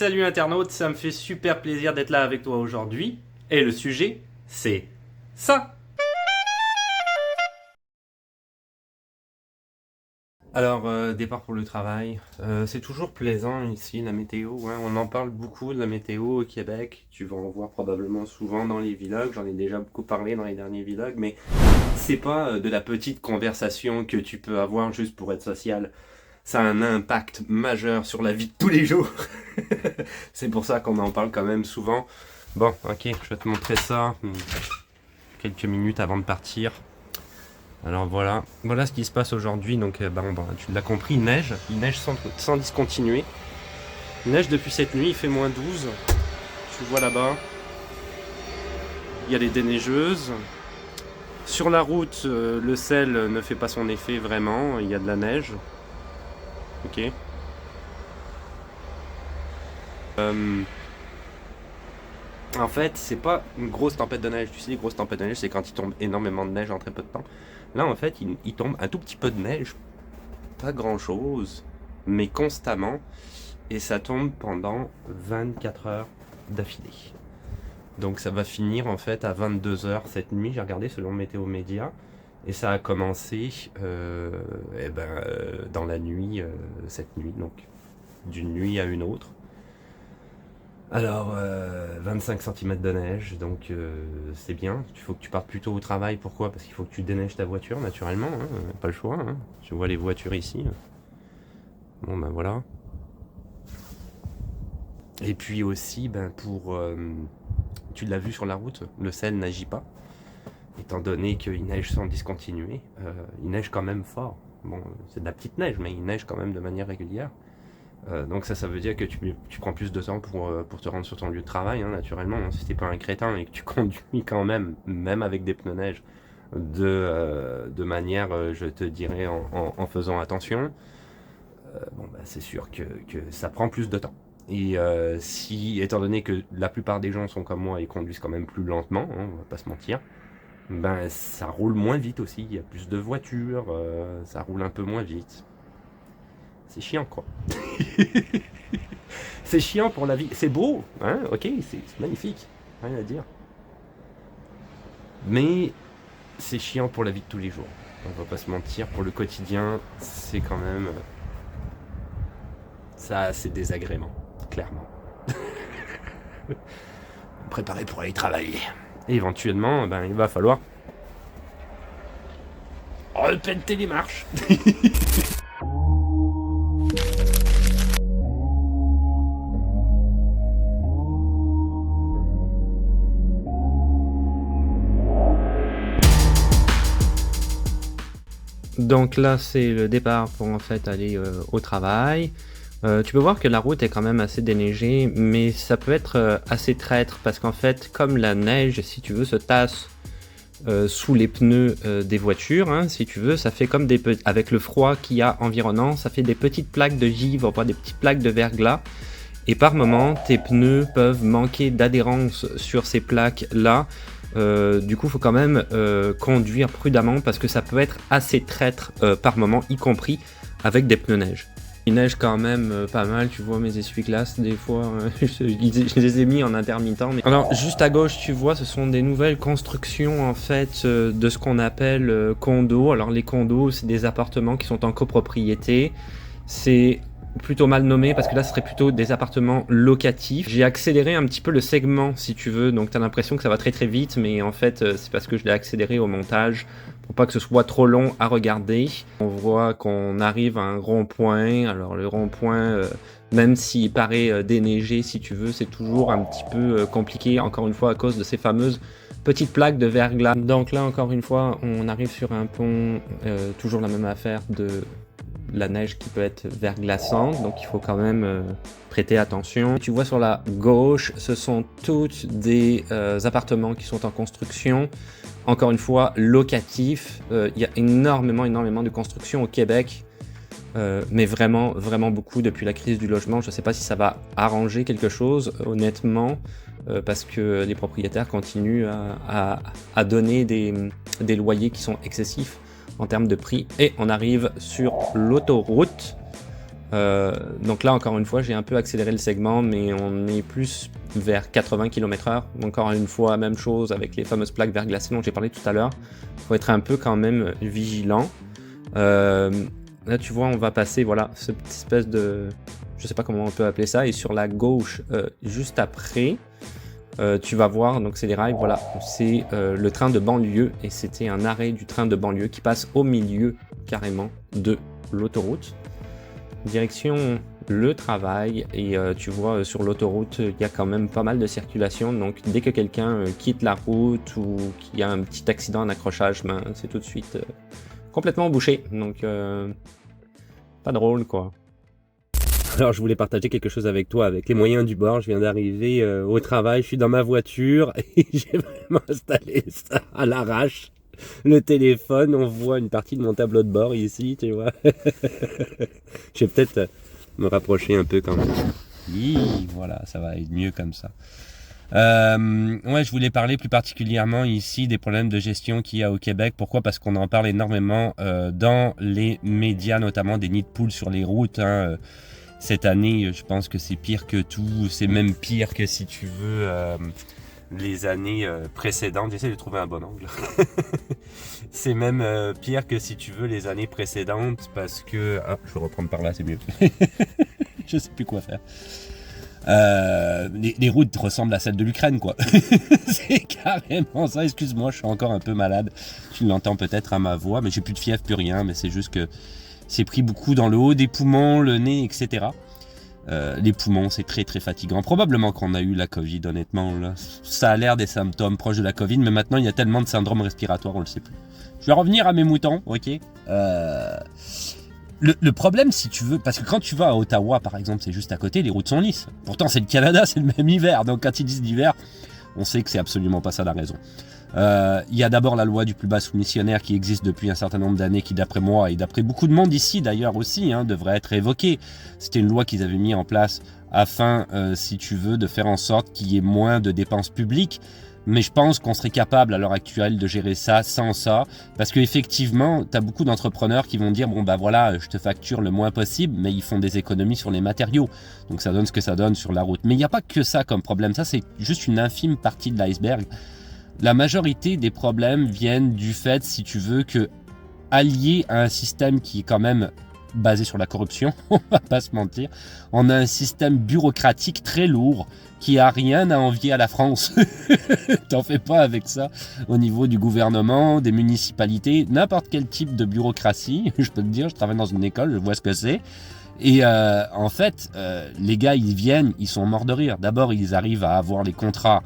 Salut internaute, ça me fait super plaisir d'être là avec toi aujourd'hui. Et le sujet, c'est ça. Alors, départ pour le travail. C'est toujours plaisant ici, la météo. Hein. On en parle beaucoup de la météo au Québec. Tu vas en voir probablement souvent dans les vlogs. J'en ai déjà beaucoup parlé dans les derniers vlogs. Mais c'est pas de la petite conversation que tu peux avoir juste pour être social. Ça a un impact majeur sur la vie de tous les jours. C'est pour ça qu'on en parle quand même souvent. Bon, ok, je vais te montrer ça quelques minutes avant de partir. Alors voilà ce qui se passe aujourd'hui. Donc tu l'as compris, il neige sans discontinuer. Il neige depuis cette nuit, il fait -12. Tu vois là-bas, il y a les déneigeuses. Sur la route, le sel ne fait pas son effet vraiment, il y a de la neige. Ok. En fait, c'est pas une grosse tempête de neige. Tu sais, les grosses tempêtes de neige, c'est quand il tombe énormément de neige en très peu de temps. Là, en fait, il tombe un tout petit peu de neige. Pas grand-chose, mais constamment. Et ça tombe pendant 24 heures d'affilée. Donc ça va finir en fait à 22 heures cette nuit. J'ai regardé selon Météo Média. Et ça a commencé dans la nuit, cette nuit, donc d'une nuit à une autre. Alors, 25 cm de neige, donc c'est bien. Il faut que tu partes plus tôt au travail. Pourquoi? Parce qu'il faut que tu déneiges ta voiture, naturellement. Hein, pas le choix. Hein. Tu vois les voitures ici. Bon, ben voilà. Et puis aussi, tu l'as vu sur la route, le sel n'agit pas. Étant donné qu'il neige sans discontinuer, il neige quand même fort. Bon, c'est de la petite neige, mais il neige quand même de manière régulière. Donc ça veut dire que tu prends plus de temps pour te rendre sur ton lieu de travail, hein, naturellement. Hein, si t'es pas un crétin et que tu conduis quand même avec des pneus neige, de manière, je te dirais, en faisant attention, c'est sûr que ça prend plus de temps. Et étant donné que la plupart des gens sont comme moi et conduisent quand même plus lentement, hein, on va pas se mentir, ça roule moins vite aussi, il y a plus de voitures, ça roule un peu moins vite. C'est chiant, quoi. C'est chiant pour la vie. C'est beau, hein, ok, c'est magnifique, rien à dire. Mais c'est chiant pour la vie de tous les jours. On va pas se mentir, pour le quotidien, c'est quand même... ça, c'est désagrément, clairement. Préparé pour aller travailler. Et éventuellement, il va falloir repenter les marches. Donc là, c'est le départ pour en fait aller au travail. Tu peux voir que la route est quand même assez déneigée, mais ça peut être assez traître parce qu'en fait, comme la neige, si tu veux, se tasse sous les pneus des voitures, hein, si tu veux, ça fait comme avec le froid qu'il y a environnant, ça fait des petites plaques de givre, des petites plaques de verglas. Et par moment, tes pneus peuvent manquer d'adhérence sur ces plaques-là. Du coup, il faut quand même conduire prudemment parce que ça peut être assez traître par moment, y compris avec des pneus neige. Il neige quand même pas mal, tu vois mes essuie-glaces des fois, je les ai mis en intermittent. Mais... Alors juste à gauche tu vois ce sont des nouvelles constructions en fait de ce qu'on appelle condos. Alors les condos c'est des appartements qui sont en copropriété, c'est plutôt mal nommé parce que là ce serait plutôt des appartements locatifs. J'ai accéléré un petit peu le segment si tu veux, donc tu as l'impression que ça va très très vite, mais en fait c'est parce que je l'ai accéléré au montage pour pas que ce soit trop long à regarder. On voit qu'on arrive à un rond-point. Alors le rond-point, même s'il paraît déneigé si tu veux, c'est toujours un petit peu compliqué, encore une fois à cause de ces fameuses petites plaques de verglas. Donc là encore une fois on arrive sur un pont, toujours la même affaire de la neige qui peut être verglaçante, donc il faut quand même prêter attention. Tu vois sur la gauche, ce sont tous des appartements qui sont en construction, encore une fois locatifs. Il y a énormément de construction au Québec, mais vraiment beaucoup depuis la crise du logement. Je ne sais pas si ça va arranger quelque chose, honnêtement, parce que les propriétaires continuent à donner des loyers qui sont excessifs en termes de prix. Et on arrive sur l'autoroute. Donc là, encore une fois, j'ai un peu accéléré le segment, mais on est plus vers 80 km/h. Encore une fois, même chose avec les fameuses plaques verglacées dont j'ai parlé tout à l'heure. Il faut être un peu quand même vigilant. Là, tu vois, on va passer, voilà, cette espèce de... Je sais pas comment on peut appeler ça. Et sur la gauche, juste après, tu vas voir, donc c'est les rails, voilà. C'est le train de banlieue. Et c'était un arrêt du train de banlieue qui passe au milieu, carrément, de l'autoroute. Direction le travail. Et tu vois, sur l'autoroute, il y a quand même pas mal de circulation. Donc, dès que quelqu'un quitte la route ou qu'il y a un petit accident, un accrochage, ben, c'est tout de suite complètement bouché. Donc... pas drôle, quoi. Alors je voulais partager quelque chose avec toi, avec les moyens du bord. Je viens d'arriver au travail, je suis dans ma voiture et j'ai vraiment installé ça à l'arrache. Le téléphone, on voit une partie de mon tableau de bord ici, tu vois. Je vais peut-être me rapprocher un peu quand même. Oui, voilà, ça va être mieux comme ça. Ouais, je voulais parler plus particulièrement ici des problèmes de gestion qu'il y a au Québec. Pourquoi ? Parce qu'on en parle énormément dans les médias, notamment des nids de poules sur les routes. Cette année, je pense que c'est pire que tout. C'est même pire que, si tu veux, les années précédentes. J'essaie de trouver un bon angle. C'est même pire que, si tu veux, les années précédentes, parce que... Ah, je vais reprendre par là, c'est mieux. Je sais plus quoi faire. Les routes ressemblent à celles de l'Ukraine, quoi. C'est carrément ça. Excuse-moi, je suis encore un peu malade. Tu l'entends peut-être à ma voix, mais j'ai plus de fièvre, plus rien. Mais c'est juste que c'est pris beaucoup dans le haut des poumons, le nez, etc. Les poumons, c'est très très fatigant. Probablement qu'on a eu la Covid, honnêtement. Là. Ça a l'air des symptômes proches de la Covid, mais maintenant il y a tellement de syndromes respiratoires, on le sait plus. Je vais revenir à mes moutons, ok. Le problème, si tu veux, parce que quand tu vas à Ottawa, par exemple, c'est juste à côté, les routes sont lisses. Pourtant, c'est le Canada, c'est le même hiver. Donc, quand ils disent l'hiver, on sait que c'est absolument pas ça la raison. Il y a d'abord la loi du plus bas soumissionnaire qui existe depuis un certain nombre d'années, qui, d'après moi, et d'après beaucoup de monde ici, d'ailleurs aussi, devrait être évoquée. C'était une loi qu'ils avaient mis en place afin, si tu veux, de faire en sorte qu'il y ait moins de dépenses publiques. Mais je pense qu'on serait capable à l'heure actuelle de gérer ça sans ça, parce qu'effectivement, tu as beaucoup d'entrepreneurs qui vont dire, bon bah voilà, je te facture le moins possible, mais ils font des économies sur les matériaux, donc ça donne ce que ça donne sur la route. Mais il n'y a pas que ça comme problème, ça c'est juste une infime partie de l'iceberg. La majorité des problèmes viennent du fait, si tu veux, que allié à un système qui est quand même basé sur la corruption, on va pas se mentir, on a un système bureaucratique très lourd qui a rien à envier à la France. T'en fais pas avec ça au niveau du gouvernement, des municipalités, n'importe quel type de bureaucratie. Je peux te dire, je travaille dans une école, je vois ce que c'est. Et en fait, les gars, ils viennent, ils sont morts de rire. D'abord, ils arrivent à avoir les contrats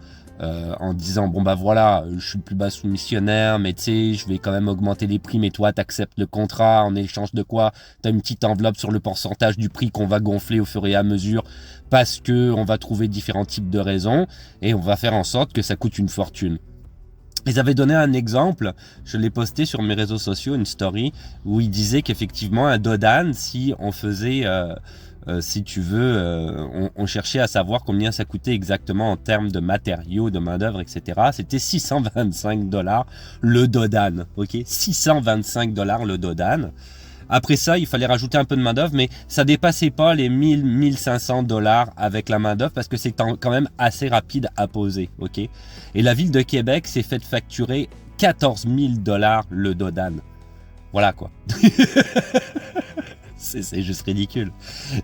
en disant, bon bah voilà, je suis le plus bas soumissionnaire, mais tu sais, je vais quand même augmenter les prix, mais toi, t'acceptes le contrat, en échange de quoi t'as une petite enveloppe sur le pourcentage du prix qu'on va gonfler au fur et à mesure, parce que on va trouver différents types de raisons, et on va faire en sorte que ça coûte une fortune. Ils avaient donné un exemple, je l'ai posté sur mes réseaux sociaux, une story, où ils disaient qu'effectivement, un dodan, si on faisait... si tu veux, on cherchait à savoir combien ça coûtait exactement en termes de matériaux, de main-d'œuvre, etc. C'était $625 le dodan, ok, $625 le dodan. Après ça, il fallait rajouter un peu de main-d'œuvre, mais ça dépassait pas les 1000-1500 $ avec la main-d'œuvre parce que c'est quand même assez rapide à poser, ok. Et la ville de Québec s'est fait facturer 14 000 $ le dodan. Voilà quoi. C'est juste ridicule.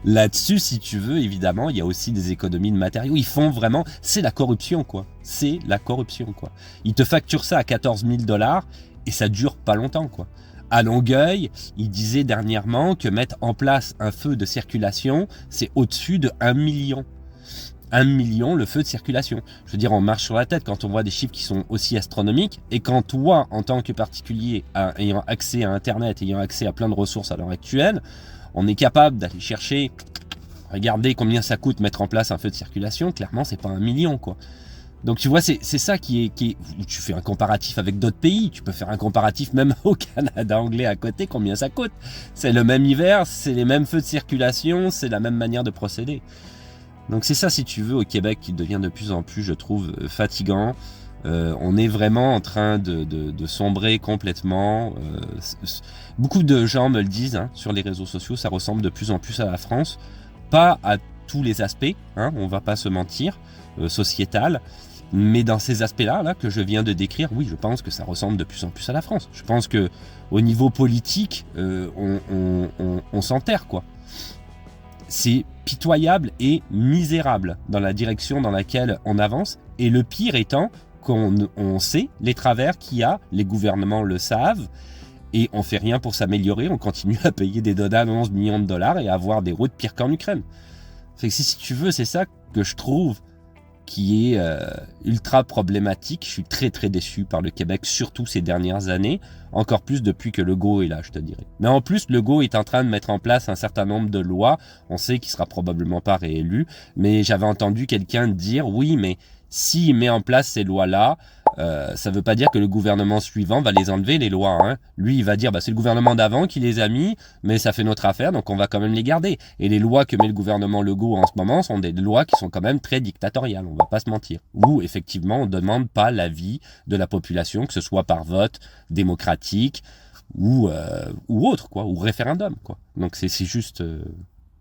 Là-dessus, si tu veux, évidemment, il y a aussi des économies de matériaux. Ils font vraiment... C'est la corruption, quoi. C'est la corruption, quoi. Ils te facturent ça à 14 000 $ et ça dure pas longtemps, quoi. À Longueuil, ils disaient dernièrement que mettre en place un feu de circulation, c'est au-dessus de 1 million. 1 million le feu de circulation. Je veux dire, on marche sur la tête quand on voit des chiffres qui sont aussi astronomiques. Et quand toi, en tant que particulier, ayant accès à Internet, ayant accès à plein de ressources à l'heure actuelle, on est capable d'aller chercher, regarder combien ça coûte mettre en place un feu de circulation. Clairement, c'est pas 1 million, quoi. Donc tu vois, c'est ça qui est... Tu fais un comparatif avec d'autres pays, tu peux faire un comparatif même au Canada anglais à côté, combien ça coûte. C'est le même hiver, c'est les mêmes feux de circulation, c'est la même manière de procéder. Donc c'est ça, si tu veux, au Québec qui devient de plus en plus, je trouve, fatigant. On est vraiment en train de sombrer complètement. Beaucoup de gens me le disent hein, sur les réseaux sociaux, ça ressemble de plus en plus à la France. Pas à tous les aspects, hein, on va pas se mentir, sociétal. Mais dans ces aspects-là là, que je viens de décrire, oui, je pense que ça ressemble de plus en plus à la France. Je pense que au niveau politique, on s'enterre, quoi. C'est pitoyable et misérable dans la direction dans laquelle on avance. Et le pire étant qu'on sait les travers qu'il y a, les gouvernements le savent, et on fait rien pour s'améliorer, on continue à payer des dollars de 11 millions de dollars et à avoir des routes pires qu'en Ukraine. Fait que si tu veux, c'est ça que je trouve qui est ultra problématique. Je suis très très déçu par le Québec, surtout ces dernières années, encore plus depuis que Legault est là, je te dirais. Mais en plus, Legault est en train de mettre en place un certain nombre de lois. On sait qu'il sera probablement pas réélu, mais j'avais entendu quelqu'un dire, oui, mais s'il met en place ces lois-là, ça veut pas dire que le gouvernement suivant va les enlever, les lois. Hein. Lui, il va dire, bah, c'est le gouvernement d'avant qui les a mis, mais ça fait notre affaire, donc on va quand même les garder. Et les lois que met le gouvernement Legault en ce moment sont des lois qui sont quand même très dictatoriales, on va pas se mentir. Où, effectivement, on demande pas l'avis de la population, que ce soit par vote démocratique ou autre, quoi, ou référendum, quoi. Donc c'est juste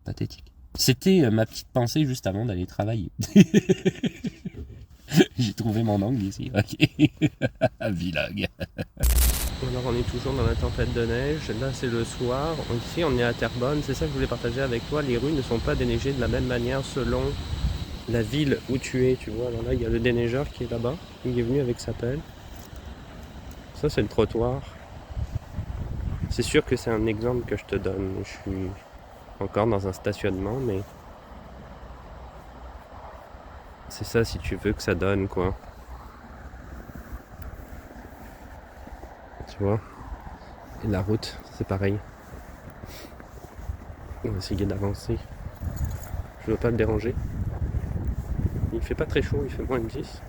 pathétique. C'était ma petite pensée juste avant d'aller travailler. J'ai trouvé mon angle ici, ok. Vlog. Alors on est toujours dans la tempête de neige, là c'est le soir, ici on est à Terrebonne, c'est ça que je voulais partager avec toi, les rues ne sont pas déneigées de la même manière selon la ville où tu es, tu vois. Alors là il y a le déneigeur qui est là-bas, il est venu avec sa pelle. Ça c'est le trottoir. C'est sûr que c'est un exemple que je te donne, je suis encore dans un stationnement, mais c'est ça si tu veux que ça donne, quoi. Tu vois. Et la route, c'est pareil. On va essayer d'avancer. Je veux pas le déranger. Il fait pas très chaud, il fait moins de 10.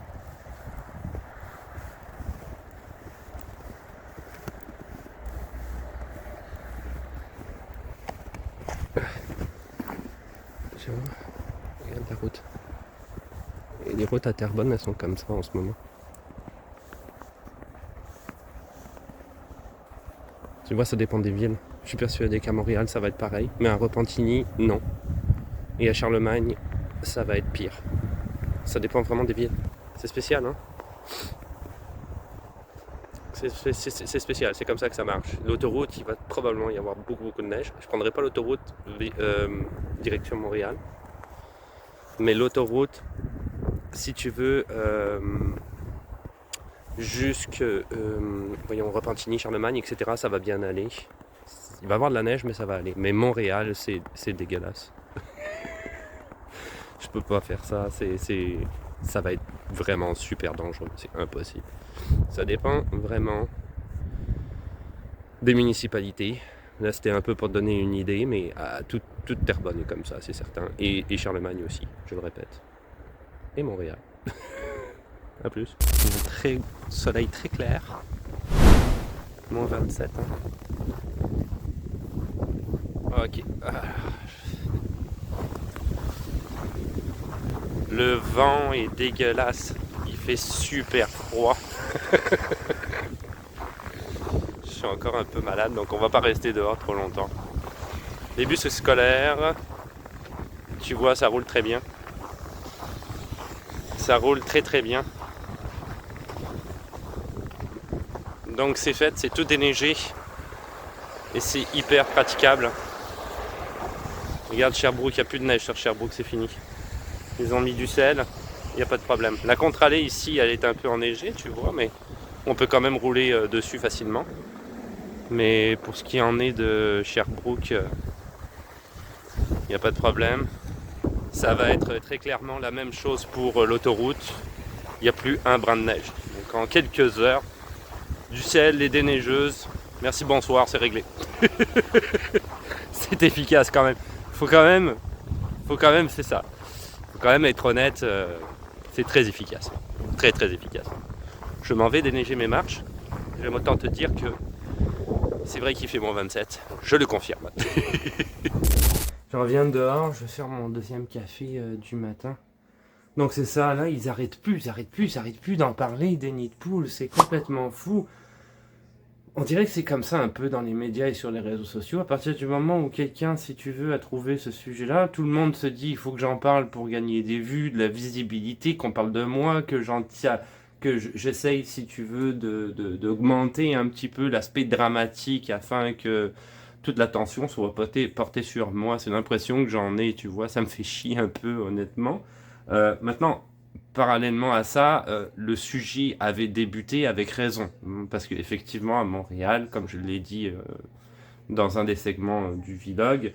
Tu vois, regarde la route. Et les routes à Terrebonne, elles sont comme ça en ce moment. Tu vois, ça dépend des villes. Je suis persuadé qu'à Montréal, ça va être pareil. Mais à Repentigny, non. Et à Charlemagne, ça va être pire. Ça dépend vraiment des villes. C'est spécial, hein? C'est spécial, c'est comme ça que ça marche. L'autoroute, il va probablement y avoir beaucoup de neige. Je ne prendrai pas l'autoroute direction Montréal. Mais l'autoroute, si tu veux, jusque voyons, Repentigny, Charlemagne, etc., ça va bien aller. Il va y avoir de la neige, mais ça va aller. Mais Montréal, c'est dégueulasse. Je peux pas faire ça. Ça va être vraiment super dangereux. C'est impossible. Ça dépend vraiment des municipalités. Là, c'était un peu pour te donner une idée, mais toute Terrebonne est comme ça, c'est certain. Et Charlemagne aussi, je le répète. Et Montréal. A plus. Soleil très clair. Moins 27. Hein. Ok. Le vent est dégueulasse. Il fait super froid. Je suis encore un peu malade, donc on va pas rester dehors trop longtemps. Les bus scolaires, tu vois, ça roule très bien. Ça roule très bien. Donc c'est fait, c'est tout déneigé. Et c'est hyper praticable. Regarde Sherbrooke, il n'y a plus de neige sur Sherbrooke, c'est fini. Ils ont mis du sel, il n'y a pas de problème. La contre-allée ici, elle est un peu enneigée, tu vois, mais on peut quand même rouler dessus facilement. Mais pour ce qui en est de Sherbrooke, il n'y a pas de problème. Ça va être très clairement la même chose pour l'autoroute. Il n'y a plus un brin de neige. Donc en quelques heures, du sel, les déneigeuses, merci, bonsoir, c'est réglé. C'est efficace quand même. Faut quand même, c'est ça. Faut quand même être honnête, c'est très efficace. Très efficace. Je m'en vais déneiger mes marches. J'aime autant te dire que c'est vrai qu'il fait moins 27. Je le confirme. Je reviens dehors, je vais faire mon deuxième café du matin. Donc c'est ça, là, ils arrêtent plus d'en parler des nids de poules, c'est complètement fou. On dirait que c'est comme ça un peu dans les médias et sur les réseaux sociaux. À partir du moment où quelqu'un, si tu veux, a trouvé ce sujet-là, tout le monde se dit il faut que j'en parle pour gagner des vues, de la visibilité, qu'on parle de moi, que j'essaye, si tu veux, d'augmenter un petit peu l'aspect dramatique afin que toute l'attention soit portée sur moi. C'est l'impression que j'en ai, tu vois, ça me fait chier un peu, honnêtement. Maintenant, parallèlement à ça, le sujet avait débuté avec raison. Parce qu'effectivement, à Montréal, comme je l'ai dit dans un des segments du vlog,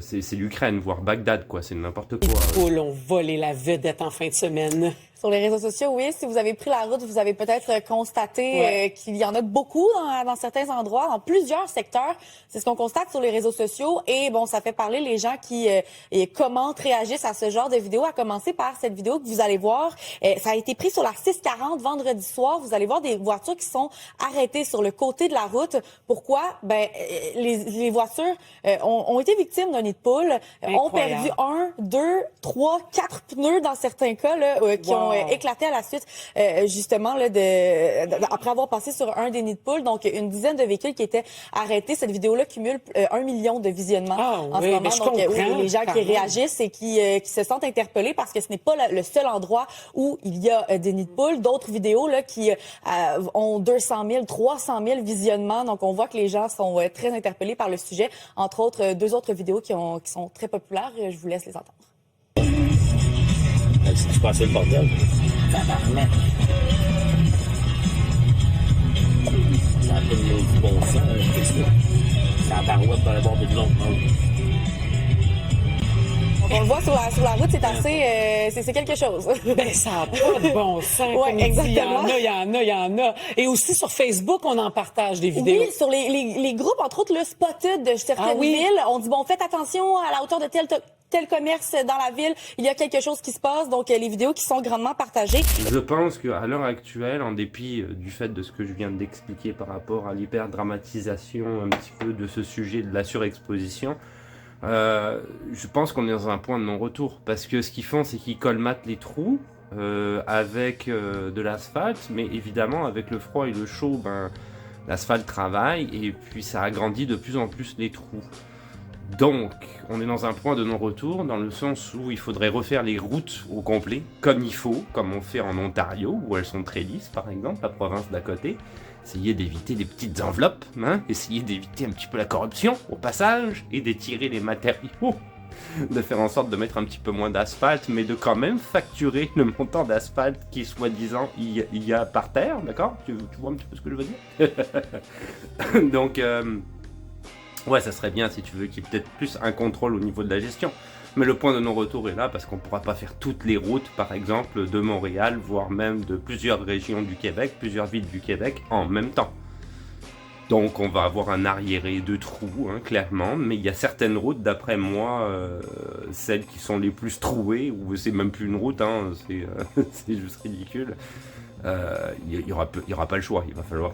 c'est l'Ukraine, voire Bagdad, quoi. C'est n'importe quoi. Les poules ont volé la vedette en fin de semaine. Sur les réseaux sociaux, oui, si vous avez pris la route, vous avez peut-être constaté qu'il y en a beaucoup dans certains endroits, dans plusieurs secteurs. C'est ce qu'on constate sur les réseaux sociaux. Et bon, ça fait parler les gens qui commentent, réagissent à ce genre de vidéos, à commencer par cette vidéo que vous allez voir. Ça a été pris sur la 640 vendredi soir. Vous allez voir des voitures qui sont arrêtées sur le côté de la route. Pourquoi? Les voitures ont été victimes d'un nid de poule, ont perdu 1, 2, 3, 4 pneus dans certains cas là, qui ont éclaté à la suite, justement, là, après avoir passé sur un des nids de poules. Donc, une dizaine de véhicules qui étaient arrêtés. Cette vidéo-là cumule 1 million de visionnements en ce moment. Donc, les gens qui réagissent et qui se sentent interpellés parce que ce n'est pas le seul endroit où il y a des nids de poules. D'autres vidéos là qui ont 200 000, 300 000 visionnements. Donc, on voit que les gens sont très interpellés par le sujet. Entre autres, 2 autres vidéos qui sont très populaires. Je vous laisse les entendre. Si tu passais le bordel, tabarnak. Ça a pas de bon sens, qu'est-ce que c'est? La barouette dans le bord de l'autre. On le voit sur la route, c'est assez, c'est quelque chose. Ben, ça n'a pas de bon sens. Ouais, exactement. Il y en a. Et aussi sur Facebook, on en partage des vidéos. Oui, sur les groupes, entre autres, le Spotted de certaines villes. On dit, bon, faites attention à la hauteur de tel commerce dans la ville, il y a quelque chose qui se passe, donc les vidéos qui sont grandement partagées. Je pense qu'à l'heure actuelle, en dépit du fait de ce que je viens d'expliquer par rapport à l'hyperdramatisation un petit peu de ce sujet de la surexposition, je pense qu'on est dans un point de non-retour, parce que ce qu'ils font, c'est qu'ils colmatent les trous avec de l'asphalte, mais évidemment avec le froid et le chaud, l'asphalte travaille et puis ça agrandit de plus en plus les trous. Donc, on est dans un point de non-retour, dans le sens où il faudrait refaire les routes au complet, comme il faut, comme on fait en Ontario, où elles sont très lisses, par exemple, la province d'à côté. Essayer d'éviter les petites enveloppes, essayer d'éviter un petit peu la corruption, au passage, et d'étirer les matériaux, de faire en sorte de mettre un petit peu moins d'asphalte, mais de quand même facturer le montant d'asphalte qui, soi-disant, il y a par terre, d'accord ? Tu vois un petit peu ce que je veux dire ? Donc... ouais, ça serait bien si tu veux qu'il y ait peut-être plus un contrôle au niveau de la gestion. Mais le point de non-retour est là parce qu'on ne pourra pas faire toutes les routes, par exemple, de Montréal, voire même de plusieurs régions du Québec, plusieurs villes du Québec en même temps. Donc on va avoir un arriéré de trous, clairement, mais il y a certaines routes, d'après moi, celles qui sont les plus trouées, ou c'est même plus une route, c'est juste ridicule. Il y aura pas le choix, il va falloir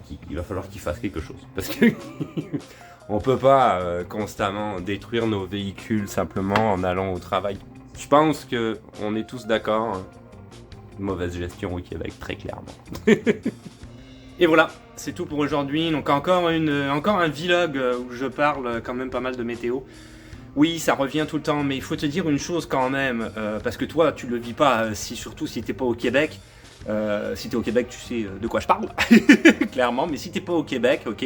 qu'il fasse quelque chose. Parce que on peut pas constamment détruire nos véhicules simplement en allant au travail. Je pense que on est tous d'accord. Mauvaise gestion au Québec, très clairement. Et voilà, c'est tout pour aujourd'hui. Donc encore un vlog où je parle quand même pas mal de météo. Oui, ça revient tout le temps, mais il faut te dire une chose quand même, parce que toi, tu le vis pas, surtout si t'es pas au Québec. Si t'es au Québec, tu sais de quoi je parle, clairement, mais si t'es pas au Québec, ok,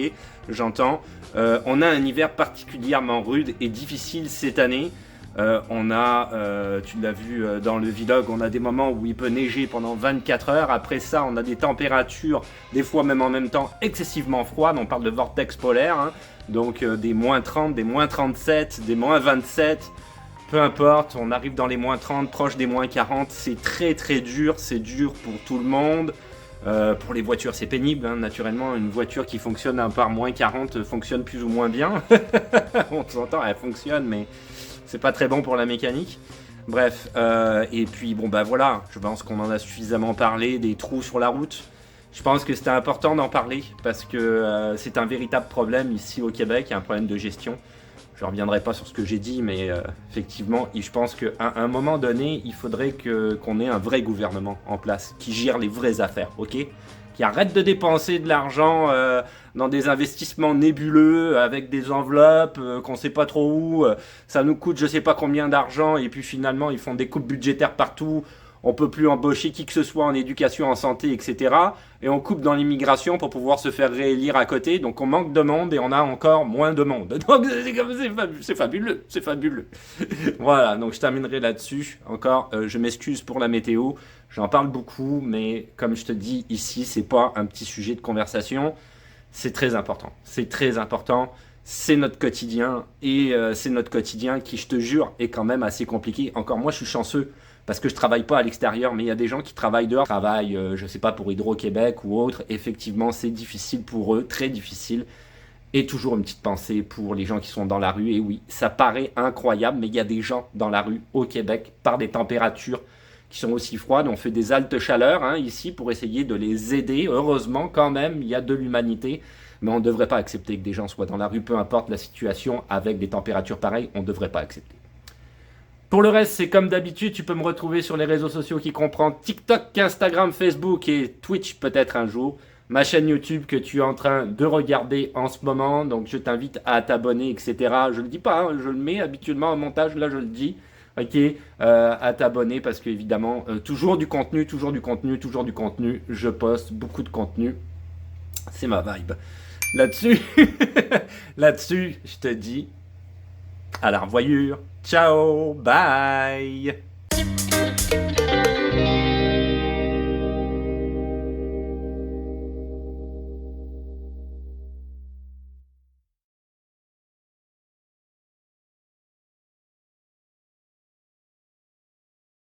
j'entends, on a un hiver particulièrement rude et difficile cette année. On a, tu l'as vu dans le vlog, on a des moments où il peut neiger pendant 24 heures. Après ça, on a des températures, des fois même en même temps, excessivement froides. On parle de vortex polaire, donc des moins 30, des moins 37, des moins 27. Peu importe, on arrive dans les moins 30, proche des moins 40. C'est très très dur, c'est dur pour tout le monde. Pour les voitures, c'est pénible, naturellement. Une voiture qui fonctionne par moins 40 fonctionne plus ou moins bien. On s'entend, elle fonctionne, mais c'est pas très bon pour la mécanique. Bref, et puis bon voilà, je pense qu'on en a suffisamment parlé, des trous sur la route. Je pense que c'était important d'en parler parce que c'est un véritable problème ici au Québec, il y a un problème de gestion. Je ne reviendrai pas sur ce que j'ai dit, mais effectivement, je pense qu'à un moment donné, il faudrait qu'on ait un vrai gouvernement en place qui gère les vraies affaires, ok? Qui arrête de dépenser de l'argent dans des investissements nébuleux avec des enveloppes qu'on ne sait pas trop où. Ça nous coûte je ne sais pas combien d'argent et puis finalement, ils font des coupes budgétaires partout. On peut plus embaucher qui que ce soit en éducation, en santé, etc. Et on coupe dans l'immigration pour pouvoir se faire réélire à côté. Donc on manque de monde et on a encore moins de monde. Donc c'est fabuleux, c'est fabuleux. Voilà, donc je terminerai là-dessus. Encore, je m'excuse pour la météo. J'en parle beaucoup, mais comme je te dis, ici, c'est pas un petit sujet de conversation. C'est très important. C'est très important. C'est notre quotidien. Et c'est notre quotidien qui, je te jure, est quand même assez compliqué. Encore moi, je suis chanceux. Parce que je travaille pas à l'extérieur, mais il y a des gens qui travaillent dehors, travaillent, je sais pas, pour Hydro-Québec ou autre. Effectivement, c'est difficile pour eux, très difficile. Et toujours une petite pensée pour les gens qui sont dans la rue. Et oui, ça paraît incroyable, mais il y a des gens dans la rue au Québec par des températures qui sont aussi froides. On fait des haltes chaleurs ici pour essayer de les aider. Heureusement, quand même, il y a de l'humanité. Mais on ne devrait pas accepter que des gens soient dans la rue, peu importe la situation, avec des températures pareilles. On ne devrait pas accepter. Pour le reste, c'est comme d'habitude, tu peux me retrouver sur les réseaux sociaux qui comprennent TikTok, Instagram, Facebook et Twitch peut-être un jour. Ma chaîne YouTube que tu es en train de regarder en ce moment, donc je t'invite à t'abonner, etc. Je le dis pas, je le mets habituellement en montage, là je le dis. Ok, à t'abonner parce qu'évidemment, toujours du contenu, toujours du contenu, toujours du contenu. Je poste beaucoup de contenu. C'est ma vibe. Là-dessus, je te dis à la revoyure. Ciao, bye.